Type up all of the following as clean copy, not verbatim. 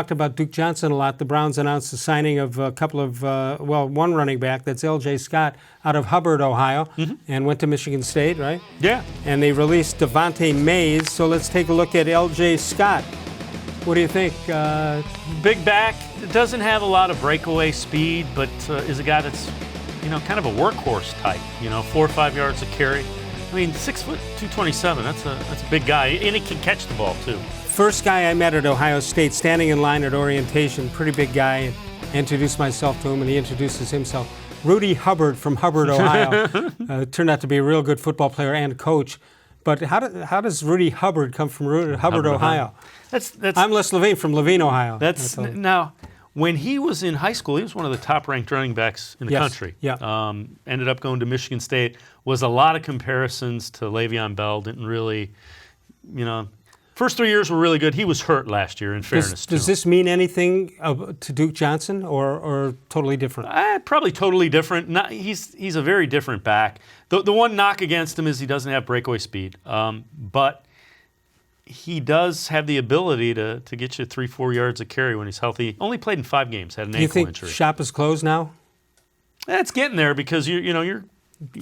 Talked about Duke Johnson a lot. The Browns announced the signing of a couple of, one running back, that's L.J. Scott, out of Hubbard, Ohio, and went to Michigan State, right? Yeah. And they released Devontae Mays. So let's take a look at L.J. Scott. What do you think? Big back, doesn't have a lot of breakaway speed, but is a guy that's, kind of a workhorse type. 4 or 5 yards a carry. I mean, 6 foot 227. That's a big guy, and he can catch the ball too. First guy I met at Ohio State, standing in line at orientation, pretty big guy. I introduced myself to him, and he introduces himself. Rudy Hubbard from Hubbard, Ohio. Turned out to be a real good football player and coach. But how does Rudy Hubbard come from Hubbard, Ohio? I'm Les-Levine from Levine, Ohio. Now, when he was in high school, he was one of the top-ranked running backs in the country. Yeah. Ended up going to Michigan State. Was a lot of comparisons to Le'Veon Bell. Didn't really, First 3 years were really good. He was hurt last year, in fairness to him. Does this mean anything to Duke Johnson, or totally different? Probably totally different. He's a very different back. The one knock against him is he doesn't have breakaway speed. But he does have the ability to get you 3-4 yards a carry when he's healthy. Only played in 5 games, had an ankle injury. Do you think shop is closed now? It's getting there because you're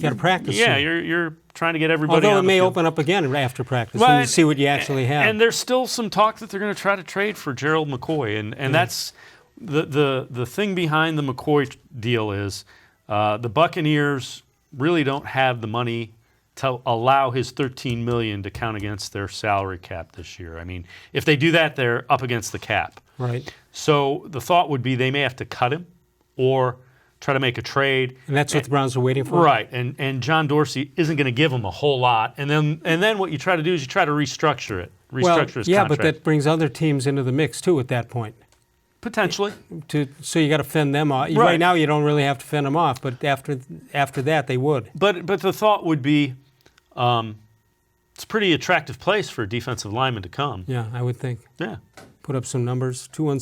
got to practice. Yeah, you're trying to get everybody. Although on it may the field. open up again after practice when you see what you actually have. And there's still some talk that they're going to try to trade for Gerald-McCoy, and that's the thing behind the McCoy deal is the Buccaneers really don't have the money to allow his $13 million to count against their salary cap this year. I mean, if they do that, they're up against the cap. Right. So the thought would be they may have to cut him or try to make a trade. And that's what the Browns are waiting for? Right. And John Dorsey isn't going to give him a whole lot. And then what you try to do is you try to restructure it. His yeah, contract. but that brings other teams into the mix, too, at that point. Potentially. So you got to fend them off. Right now you don't really have to fend them off, but after that they would. But the thought would be it's a pretty attractive place for a defensive lineman to come. Yeah, I would think. Yeah. Put up some numbers. 216